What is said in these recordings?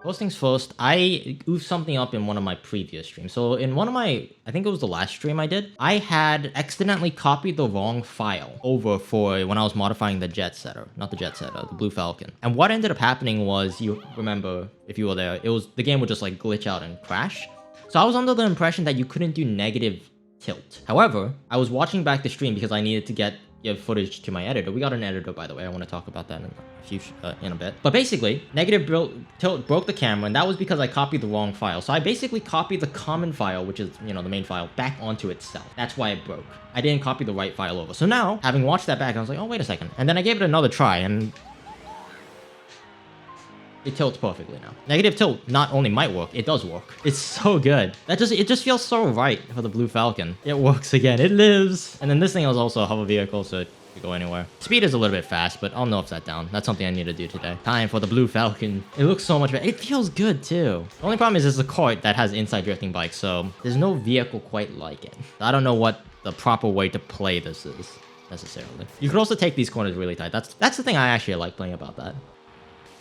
First things first, I goofed something up in one of my previous streams. So in one of my, I think it was the last stream I did, I had accidentally copied the wrong file over for when I was modifying the jet setter, not the jet setter, the Blue Falcon. And what ended up happening was, you remember, if you were there, it was the game would just like glitch out and crash. So I was under the impression that you couldn't do negative tilt. However, I was watching back the stream because I needed to get footage to my editor. We got an editor, by the way. I want to talk about that in a bit. But basically, negative tilt broke the camera, and that was because I copied the wrong file. So I basically copied the common file, which is, you know, the main file, back onto itself. That's why it broke. I didn't copy the right file over. So now, having watched that back, I was like, oh, wait a second. And then I gave it another try, and it tilts perfectly now. Negative tilt not only might work, it does work. It's so good. It just feels so right for the Blue Falcon. It works again. It lives. And then this thing is also a hover vehicle, so it can go anywhere. Speed is a little bit fast, but I'll nerf that down. That's something I need to do today. Time for the Blue Falcon. It looks so much better. It feels good too. The only problem is it's a cart that has inside drifting bike, so there's no vehicle quite like it. I don't know what the proper way to play this is necessarily. You could also take these corners really tight. That's the thing I actually like playing about that.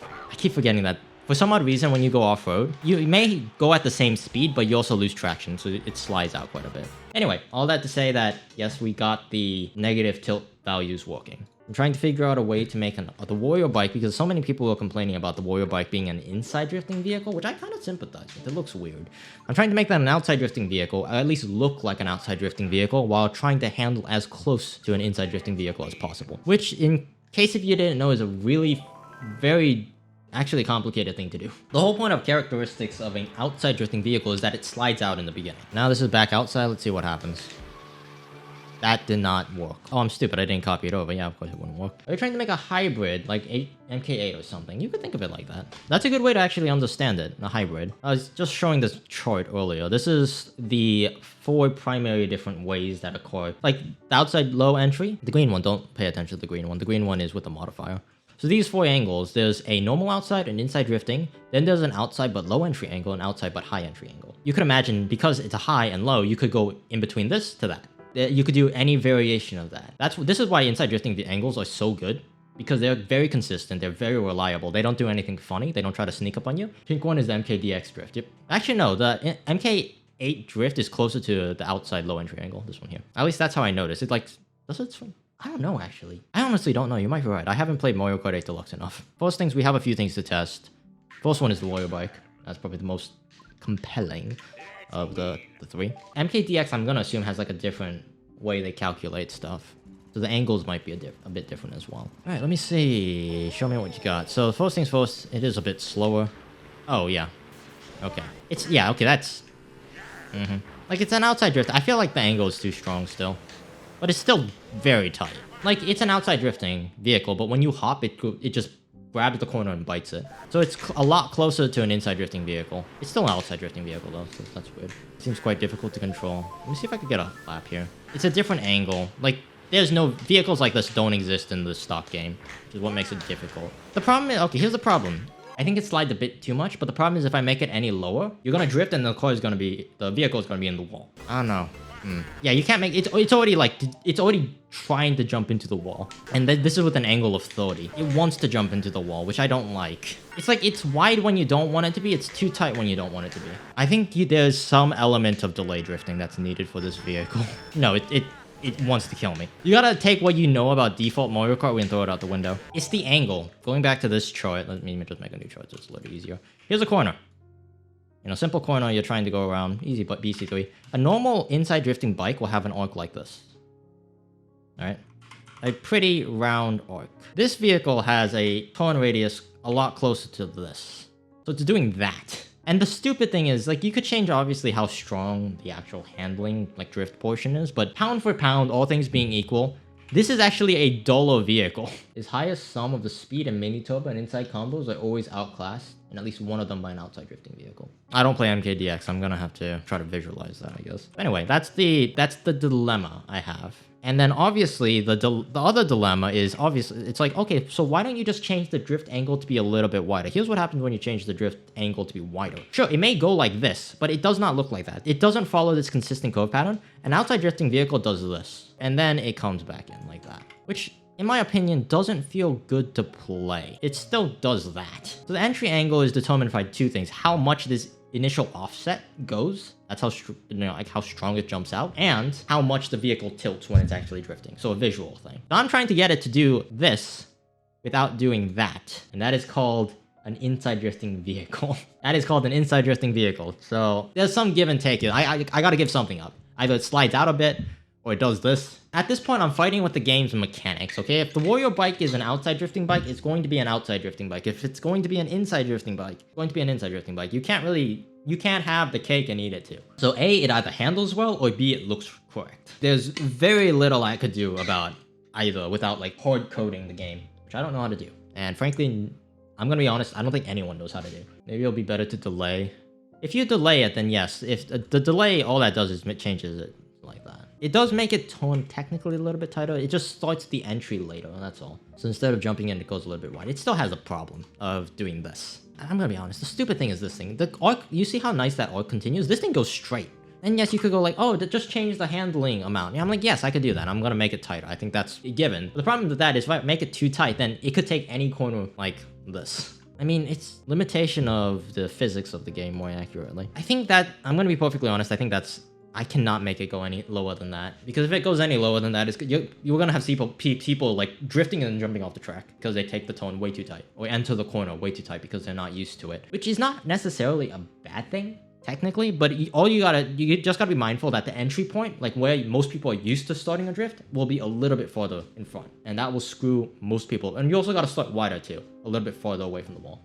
I keep forgetting that. For some odd reason, when you go off-road, you may go at the same speed, but you also lose traction, so it slides out quite a bit. Anyway, all that to say that, yes, we got the negative tilt values working. I'm trying to figure out a way to make the Wario Bike, because so many people were complaining about the Wario Bike being an inside drifting vehicle, which I kind of sympathize with. It looks weird. I'm trying to make that an outside drifting vehicle, or at least look like an outside drifting vehicle, while trying to handle as close to an inside drifting vehicle as possible. Which, in case if you didn't know, is a really very actually complicated thing to do. The whole point of characteristics of an outside drifting vehicle is that it slides out in the beginning. Now this is back outside. Let's see what happens. That did not work. Oh, I'm stupid. I didn't copy it over. Yeah, of course it wouldn't work. Are you trying to make a hybrid, like MK8 or something? You could think of it like that. That's a good way to actually understand it, a hybrid. I was just showing this chart earlier. This is the 4 primary different ways that a car, like the outside low entry, the green one, don't pay attention to the green one. The green one is with the modifier. So these 4 angles, there's a normal outside, an inside drifting, then there's an outside but low entry angle, and outside but high entry angle. You could imagine, because it's a high and low, you could go in between this to that. You could do any variation of that. This is why inside drifting, the angles are so good, because they're very consistent, they're very reliable, they don't do anything funny, they don't try to sneak up on you. Pink one is the MKDX drift. Yep. Actually, no, the MK8 drift is closer to the outside low entry angle, this one here. At least that's how I noticed. It like, does it swing? I don't know, actually. I honestly don't know. You might be right. I haven't played Mario Kart 8 Deluxe enough. First things, we have a few things to test. First one is the Wario Bike. That's probably the most compelling of the 3. MKDX, I'm going to assume, has like a different way they calculate stuff. So the angles might be a bit different as well. All right, let me see. Show me what you got. So first things first, it is a bit slower. Oh, yeah. Okay. Okay, that's... Like, it's an outside drift. I feel like the angle is too strong still. But it's still very tight. Like, it's an outside drifting vehicle, but when you hop, it just grabs the corner and bites it. So it's a lot closer to an inside drifting vehicle. It's still an outside drifting vehicle, though, so that's weird. It seems quite difficult to control. Let me see if I could get a lap here. It's a different angle. Like, there's no... Vehicles like this don't exist in the stock game, which is what makes it difficult. The problem is... Okay, here's the problem. I think it slides a bit too much, but the problem is if I make it any lower, you're gonna drift and the vehicle is gonna be in the wall. I don't know. Yeah, you can't make it's already like it's already trying to jump into the wall, and this is with an angle of 30. It wants to jump into the wall, which I don't like. It's like it's wide when you don't want it to be, it's too tight when you don't want it to be. I think there's some element of delay drifting that's needed for this vehicle. No, it wants to kill me. You gotta take what you know about default Mario Kart and throw it out the window. It's the angle. Going back to this chart, let me just make a new chart so it's a little easier. Here's a corner. You know, simple corner, you're trying to go around. Easy, but BC3. A normal inside drifting bike will have an arc like this. Alright? A pretty round arc. This vehicle has a turn radius a lot closer to this. So it's doing that. And the stupid thing is, like, you could change, obviously, how strong the actual handling, like, drift portion is. But pound for pound, all things being equal, this is actually a duller vehicle. Its highest sum of the speed and mini turbo and inside combos are always outclassed, and at least one of them by an outside drifting vehicle. I don't play MKDX, I'm gonna have to try to visualize that, I guess. Anyway, that's the dilemma I have. And then obviously the other dilemma is obviously it's like, okay, so why don't you just change the drift angle to be a little bit wider? Here's what happens when you change the drift angle to be wider. Sure, it may go like this, but it does not look like that. It doesn't follow this consistent curve pattern. An outside drifting vehicle does this, and then it comes back in like that, which in my opinion, doesn't feel good to play. It still does that. So the entry angle is determined by two things: how much this initial offset goes, that's how like how strong it jumps out, and how much the vehicle tilts when it's actually drifting. So a visual thing. So I'm trying to get it to do this without doing that, and that is called an inside drifting vehicle. That is called an inside drifting vehicle. So there's some give and take. I gotta give something up. Either it slides out a bit, or it does this. At this point, I'm fighting with the game's mechanics, okay? If the Wario Bike is an outside drifting bike, it's going to be an outside drifting bike. If it's going to be an inside drifting bike, it's going to be an inside drifting bike. You can't have the cake and eat it too. So A, it either handles well, or B, it looks correct. There's very little I could do about either without like hard coding the game, which I don't know how to do. And frankly, I'm gonna be honest, I don't think anyone knows how to do. Maybe it'll be better to delay. If you delay it, then yes. If the delay, all that does is it changes it like that. It does make it tone technically a little bit tighter. It just starts the entry later, that's all. So instead of jumping in, it goes a little bit wide. It still has a problem of doing this. I'm gonna be honest, the stupid thing is this thing. The arc, you see how nice that arc continues? This thing goes straight. And yes, you could go like, oh, just change the handling amount. Yeah, I'm like, yes, I could do that. I'm gonna make it tighter. I think that's a given. But the problem with that is if I make it too tight, then it could take any corner like this. I mean, it's limitation of the physics of the game more accurately. I think that, I'm gonna be perfectly honest, I cannot make it go any lower than that. Because if it goes any lower than that, you're gonna have people like drifting and jumping off the track because they take the tone way too tight. Or enter the corner way too tight because they're not used to it. Which is not necessarily a bad thing, technically, but you just gotta be mindful that the entry point, like where most people are used to starting a drift, will be a little bit further in front. And that will screw most people. And you also gotta start wider too, a little bit farther away from the wall.